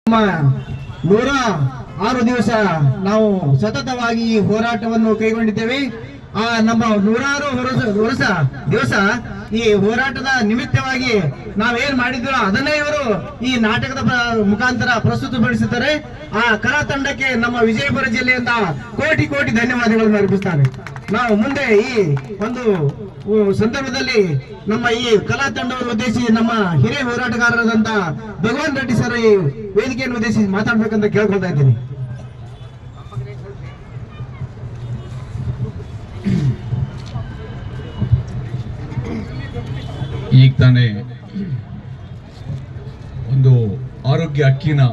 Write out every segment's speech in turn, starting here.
106 ದಿವಸ ನಾವು ಸತತವಾಗಿ ಈ ಹೋರಾಟವನ್ನು ಕೈಗೊಂಡಿದ್ದೇವೆ. ನಮ್ಮ 106 ದಿವಸ ಈ ಹೋರಾಟದ ನಿಮಿತ್ತವಾಗಿ ನಾವೇನ್ ಮಾಡಿದ್ವಿ ಅದನ್ನೇ ಇವರು ಈ ನಾಟಕದ ಮುಖಾಂತರ ಪ್ರಸ್ತುತಪಡಿಸುತ್ತಾರೆ. ಆ ಕಲಾ ತಂಡಕ್ಕೆ ನಮ್ಮ ವಿಜಯಪುರ ಜಿಲ್ಲೆಯಿಂದ ಕೋಟಿ ಕೋಟಿ ಧನ್ಯವಾದಗಳನ್ನು ಅರ್ಪಿಸ್ತಾರೆ. ನಾವು ಮುಂದೆ ಈ ಒಂದು ಸಂದರ್ಭದಲ್ಲಿ ನಮ್ಮ ಈ ಕಲಾ ತಂಡವನ್ನು ಉದ್ದೇಶಿಸಿ ನಮ್ಮ ಹಿರಿಯ ಹೋರಾಟಗಾರರಾದಂತ ಭಗವಾನ್ ರೆಡ್ಡಿ ಸರ್ ಈ ವೇದಿಕೆಯನ್ನು ಉದ್ದೇಶಿಸಿ ಮಾತಾಡ್ಬೇಕಂತ ಕೇಳ್ಕೊಳ್ತಾ ಇದ್ದೀನಿ. ಈಗ ತಾನೇ ಒಂದು ಆರೋಗ್ಯ ಹಕ್ಕಿನ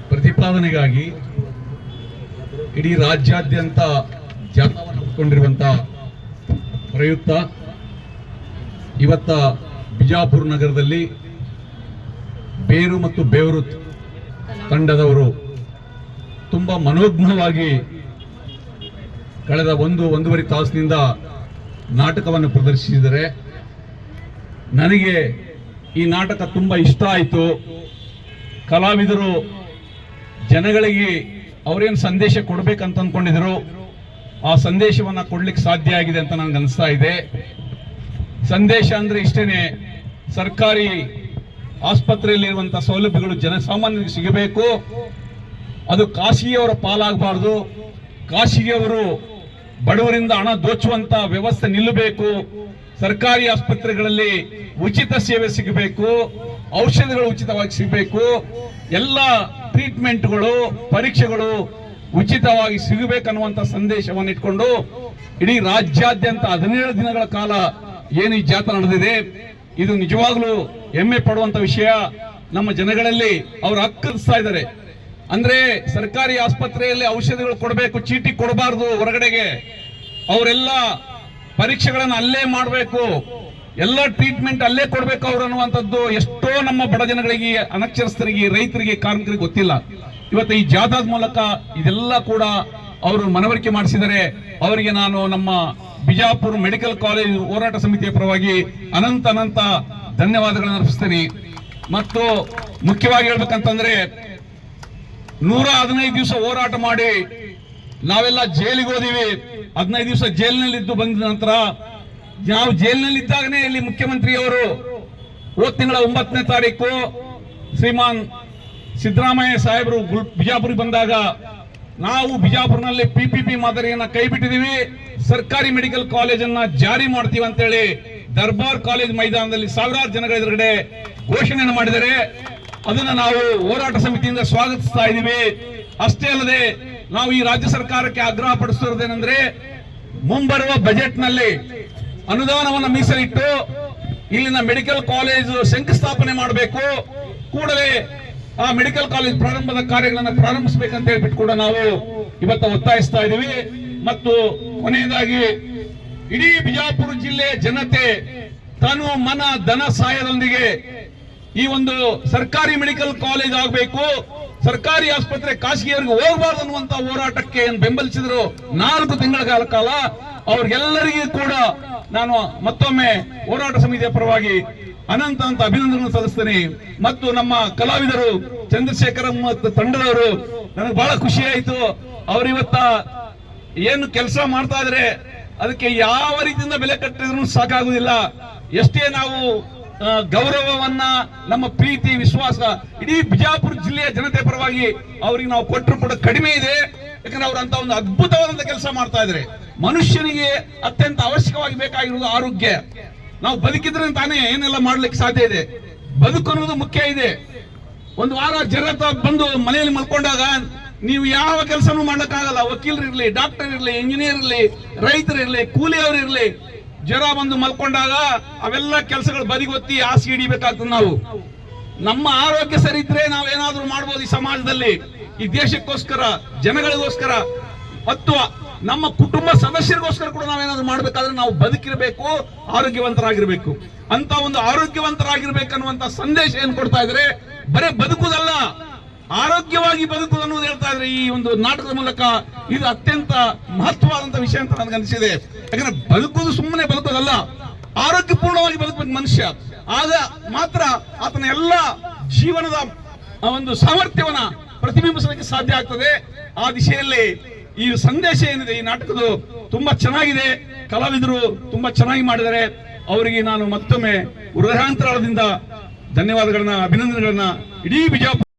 ಪ್ರತಿಪಾದನೆಗಾಗಿ ಇಡೀ ರಾಜ್ಯಾದ್ಯಂತ ಜಾಥಾವನ್ನು ಹಮ್ಮಿಕೊಂಡಿರುವಂತ ಪ್ರಯುಕ್ತ ಇವತ್ತ ಬಿಜಾಪುರ ನಗರದಲ್ಲಿ ಬೇರು ಮತ್ತು ಬೇವರು ತಂಡದವರು ತುಂಬಾ ಮನೋಜ್ಞವಾಗಿ ಕಳೆದ ಒಂದೂವರೆ ತಾಸಿನಿಂದ ನಾಟಕವನ್ನು ಪ್ರದರ್ಶಿಸಿದರೆ ನನಗೆ ಈ ನಾಟಕ ತುಂಬಾ ಇಷ್ಟ ಆಯಿತು. ಕಲಾವಿದರು ಜನಗಳಿಗೆ ಅವರೇನು ಸಂದೇಶ ಕೊಡ್ಬೇಕಂತ ಅಂದ್ಕೊಂಡಿದ್ರು ಆ ಸಂದೇಶವನ್ನ ಕೊಡ್ಲಿಕ್ಕೆ ಸಾಧ್ಯ ಆಗಿದೆ ಅಂತ ನನಗೆ ಅನಿಸ್ತಾ ಇದೆ. ಸಂದೇಶ ಅಂದ್ರೆ ಇಷ್ಟೇನೆ, ಸರ್ಕಾರಿ ಆಸ್ಪತ್ರೆಯಲ್ಲಿರುವಂತಹ ಸೌಲಭ್ಯಗಳು ಜನಸಾಮಾನ್ಯರಿಗೆ ಸಿಗಬೇಕು. ಅದು ಖಾಸಗಿಯವರ ಪಾಲಾಗಬಾರ್ದು. ಖಾಸಗಿಯವರು ಬಡವರಿಂದ ಹಣ ದೋಚುವಂತ ವ್ಯವಸ್ಥೆ ನಿಲ್ಲಬೇಕು. ಸರ್ಕಾರಿ ಆಸ್ಪತ್ರೆಗಳಲ್ಲಿ ಉಚಿತ ಸೇವೆ ಸಿಗಬೇಕು, ಔಷಧಿಗಳು ಉಚಿತವಾಗಿ ಸಿಗಬೇಕು, ಎಲ್ಲ ಟ್ರೀಟ್ಮೆಂಟ್ಗಳು ಪರೀಕ್ಷೆಗಳು ಉಚಿತವಾಗಿ ಸಿಗಬೇಕನ್ನುವಂತ ಸಂದೇಶವನ್ನು ಇಟ್ಕೊಂಡು ಇಡೀ ರಾಜ್ಯಾದ್ಯಂತ 17 ದಿನಗಳ ಕಾಲ ಏನು ಈ ಜಾಥಾ ನಡೆದಿದೆ, ಇದು ನಿಜವಾಗ್ಲೂ ಹೆಮ್ಮೆ ಪಡುವಂತ ವಿಷಯ. ನಮ್ಮ ಜನಗಳಲ್ಲಿ ಅವರು ಹಕ್ಕಿಸ್ತಾ ಇದ್ದಾರೆ. ಅಂದ್ರೆ ಸರ್ಕಾರಿ ಆಸ್ಪತ್ರೆಯಲ್ಲಿ ಔಷಧಿಗಳು ಕೊಡಬೇಕು, ಚೀಟಿ ಕೊಡಬಾರ್ದು ಹೊರಗಡೆಗೆ. ಅವರೆಲ್ಲ ಪರೀಕ್ಷೆಗಳನ್ನು ಅಲ್ಲೇ ಮಾಡಬೇಕು, ಎಲ್ಲ ಟ್ರೀಟ್ಮೆಂಟ್ ಅಲ್ಲೇ ಕೊಡಬೇಕು ಅವರು ಅನ್ನುವಂಥದ್ದು ಎಷ್ಟೋ ನಮ್ಮ ಬಡ ಜನಗಳಿಗೆ, ಅನಕ್ಷರಸ್ಥರಿಗೆ, ರೈತರಿಗೆ, ಕಾರ್ಮಿಕರಿಗೆ ಗೊತ್ತಿಲ್ಲ. ಇವತ್ತು ಈ ಜಾಥಾದ ಮೂಲಕ ಇದೆಲ್ಲ ಕೂಡ ಅವರು ಮನವರಿಕೆ ಮಾಡಿಸಿದರೆ ಅವರಿಗೆ ನಾನು ನಮ್ಮ ಬಿಜಾಪುರ ಮೆಡಿಕಲ್ ಕಾಲೇಜ್ ಹೋರಾಟ ಸಮಿತಿಯ ಪರವಾಗಿ ಅನಂತ ಧನ್ಯವಾದಗಳನ್ನು ಅರ್ಪಿಸ್ತೇನೆ. ಮತ್ತು ಮುಖ್ಯವಾಗಿ ಹೇಳ್ಬೇಕಂತಂದ್ರೆ 115 ದಿವಸ ಹೋರಾಟ ಮಾಡಿ ನಾವೆಲ್ಲ ಜೈಲಿಗೆ ಹೋದಿವಿ. 15 ದಿವಸ ಜೈಲಿನಲ್ಲಿದ್ದು ಬಂದ ನಂತರ ನಾವು ಜೈಲಿನಲ್ಲಿದ್ದಾಗನೇ ಇಲ್ಲಿ ಮುಖ್ಯಮಂತ್ರಿಯವರು ಹೋದ ತಿಂಗಳ 9ನೇ ತಾರೀಕು ಶ್ರೀಮಾನ್ ಸಿದ್ದರಾಮಯ್ಯ ಸಾಹೇಬರು ಬಿಜಾಪುರಿಗೆ ಬಂದಾಗ ನಾವು ಬಿಜಾಪುರ್ನಲ್ಲಿ PPP ಮಾದರಿಯನ್ನ ಕೈ ಬಿಟ್ಟಿದೀವಿ, ಸರ್ಕಾರಿ ಮೆಡಿಕಲ್ ಕಾಲೇಜನ್ನ ಜಾರಿ ಮಾಡ್ತೀವಿ ಅಂತೇಳಿ ದರ್ಬಾರ್ ಕಾಲೇಜ್ ಮೈದಾನದಲ್ಲಿ ಸಾವಿರಾರು ಜನಗಳ ಎದುರುಗಡೆ ಘೋಷಣೆಯನ್ನು ಮಾಡಿದರೆ ಅದನ್ನ ನಾವು ಹೋರಾಟ ಸಮಿತಿಯಿಂದ ಸ್ವಾಗತಿಸ್ತಾ ಇದ್ದೀವಿ. ಅಷ್ಟೇ ಅಲ್ಲದೆ ನಾವು ಈ ರಾಜ್ಯ ಸರ್ಕಾರಕ್ಕೆ ಆಗ್ರಹ ಪಡಿಸುವುದೇನೆಂದ್ರೆ ಮುಂಬರುವ ಬಜೆಟ್ ನಲ್ಲಿ ಅನುದಾನವನ್ನು ಮೀಸಲಿಟ್ಟು ಇಲ್ಲಿನ ಮೆಡಿಕಲ್ ಕಾಲೇಜ್ ಶಂಕುಸ್ಥಾಪನೆ ಮಾಡಬೇಕು. ಕೂಡಲೇ ಆ ಮೆಡಿಕಲ್ ಕಾಲೇಜ್ ಪ್ರಾರಂಭದ ಕಾರ್ಯಗಳನ್ನು ಪ್ರಾರಂಭಿಸಬೇಕಂತ ಹೇಳ್ಬಿಟ್ಟು ಕೂಡ ನಾವು ಇವತ್ತು ಒತ್ತಾಯಿಸ್ತಾ ಇದ್ದೀವಿ. ಮತ್ತು ಕೊನೆಯದಾಗಿ ಇಡೀ ಬಿಜಾಪುರ ಜಿಲ್ಲೆಯ ಜನತೆ ತನು ಮನ ಧನ ಸಹಾಯದೊಂದಿಗೆ ಈ ಒಂದು ಸರ್ಕಾರಿ ಮೆಡಿಕಲ್ ಕಾಲೇಜ್ ಆಗಬೇಕು, ಸರ್ಕಾರಿ ಆಸ್ಪತ್ರೆ ಖಾಸಗಿಯವರಿಗೆ ಹೋಗಬಾರ್ದು ಅನ್ನುವಂತ ಹೋರಾಟಕ್ಕೆ ಬೆಂಬಲಿಸಿದ್ರು 4 ತಿಂಗಳ ಕಾಲ. ಅವ್ರಿಗೆಲ್ಲರಿಗೂ ಕೂಡ ನಾನು ಮತ್ತೊಮ್ಮೆ ಹೋರಾಟ ಸಮಿತಿಯ ಪರವಾಗಿ ಅನಂತ ಅಭಿನಂದನೆ ಸಲ್ಲಿಸ್ತೇನೆ. ಮತ್ತು ನಮ್ಮ ಕಲಾವಿದರು ಚಂದ್ರಶೇಖರ ಮತ್ತು ತಂಡದವರು ನನಗೆ ಬಹಳ ಖುಷಿ ಆಯಿತು. ಅವರಿವತ್ತ ಏನು ಕೆಲಸ ಮಾಡ್ತಾ ಇದ್ರೆ ಅದಕ್ಕೆ ಯಾವ ರೀತಿಯಿಂದ ಬೆಲೆ ಕಟ್ಟಿದ್ರು ಸಾಕಾಗುವುದಿಲ್ಲ. ಎಷ್ಟೇ ನಾವು ಗೌರವವನ್ನ, ನಮ್ಮ ಪ್ರೀತಿ, ವಿಶ್ವಾಸ ಇಡೀ ಬಿಜಾಪುರ ಜಿಲ್ಲೆಯ ಜನತೆ ಪರವಾಗಿ ಅವ್ರಿಗೆ ನಾವು ಕೊಟ್ಟರು ಕೂಡ ಕಡಿಮೆ ಇದೆ. ಯಾಕಂದ್ರೆ ಅವ್ರಂತ ಒಂದು ಅದ್ಭುತವಾದಂತ ಕೆಲಸ ಮಾಡ್ತಾ ಇದ್ರೆ. ಮನುಷ್ಯನಿಗೆ ಅತ್ಯಂತ ಅವಶ್ಯಕವಾಗಿ ಬೇಕಾಗಿರುವುದು ಆರೋಗ್ಯ. ನಾವು ಬದುಕಿದ್ರೆ ತಾನೇ ಏನೆಲ್ಲ ಮಾಡ್ಲಿಕ್ಕೆ ಸಾಧ್ಯ ಇದೆ. ಬದುಕು ಅನ್ನೋದು ಮುಖ್ಯ ಇದೆ. ಒಂದು ವಾರ ಜ್ವರ ಬಂದು ಮನೆಯಲ್ಲಿ ಮಲ್ಕೊಂಡಾಗ ನೀವು ಯಾವ ಕೆಲಸನೂ ಮಾಡ್ಲಿಕ್ಕಾಗಲ್ಲ. ವಕೀಲರಿರ್ಲಿ, ಡಾಕ್ಟರ್ ಇರ್ಲಿ, ಇಂಜಿನಿಯರ್ ಇರ್ಲಿ, ರೈತರಿರ್ಲಿ, ಕೂಲಿಯವರಿರ್ಲಿ, ಜ್ವರ ಬಂದು ಮಲ್ಕೊಂಡಾಗ ಅವೆಲ್ಲ ಕೆಲಸಗಳು ಬದಿಗೊತ್ತಿ ಹಾಸಿಗೆ ಹಿಡಿಬೇಕಾಗ್ತದೆ. ನಾವು ನಮ್ಮ ಆರೋಗ್ಯ ಸರಿ ಇದ್ರೆ ನಾವೇನಾದ್ರೂ ಮಾಡ್ಬೋದು ಈ ಸಮಾಜದಲ್ಲಿ, ಈ ದೇಶಕ್ಕೋಸ್ಕರ, ಜನಗಳಿಗೋಸ್ಕರ, ಅಥವಾ ನಮ್ಮ ಕುಟುಂಬ ಸದಸ್ಯರಿಗೋಸ್ಕರ ಕೂಡ ನಾವೇನಾದ್ರೂ ಮಾಡ್ಬೇಕಾದ್ರೆ ನಾವು ಬದುಕಿರಬೇಕು, ಆರೋಗ್ಯವಂತರಾಗಿರ್ಬೇಕು. ಅಂತ ಒಂದು ಆರೋಗ್ಯವಂತರಾಗಿರ್ಬೇಕನ್ನುವಂತ ಸಂದೇಶ ಏನ್ ಕೊಡ್ತಾ ಇದ್ರೆ ಬರೇ ಬದುಕುದಲ್ಲ, ಆರೋಗ್ಯವಾಗಿ ಬದುಕುವುದು ಅನ್ನೋದು ಹೇಳ್ತಾ ಇದ್ರೆ ಈ ಒಂದು ನಾಟಕದ ಮೂಲಕ. ಇದು ಅತ್ಯಂತ ಮಹತ್ವವಾದಂತ ವಿಷಯ ಅಂತ ನನಗೆ ಅನಿಸಿದೆ. ಯಾಕಂದ್ರೆ ಬದುಕುವುದು ಸುಮ್ಮನೆ ಬದುಕೋದಲ್ಲ, ಆರೋಗ್ಯಪೂರ್ಣವಾಗಿ ಬದುಕಬೇಕು ಮನುಷ್ಯ. ಆಗ ಮಾತ್ರ ಆತನ ಎಲ್ಲ ಜೀವನದ ಆ ಒಂದು ಸಾಮರ್ಥ್ಯವನ್ನ ಪ್ರತಿಬಿಂಬಿಸಲಿಕ್ಕೆ ಸಾಧ್ಯ ಆಗ್ತದೆ. ಆ ದಿಶೆಯಲ್ಲಿ ಈ ಸಂದೇಶ ಏನಿದೆ ಈ ನಾಟಕದ ತುಂಬಾ ಚೆನ್ನಾಗಿದೆ. ಕಲಾವಿದರು ತುಂಬಾ ಚೆನ್ನಾಗಿ ಮಾಡಿದ್ದಾರೆ. ಅವರಿಗೆ ನಾನು ಮತ್ತೊಮ್ಮೆ ಹೃದಯಾಂತರಾಳದಿಂದ ಧನ್ಯವಾದಗಳನ್ನ, ಅಭಿನಂದನೆಗಳನ್ನ ಇಡೀ ಬಿಜಾಪುರ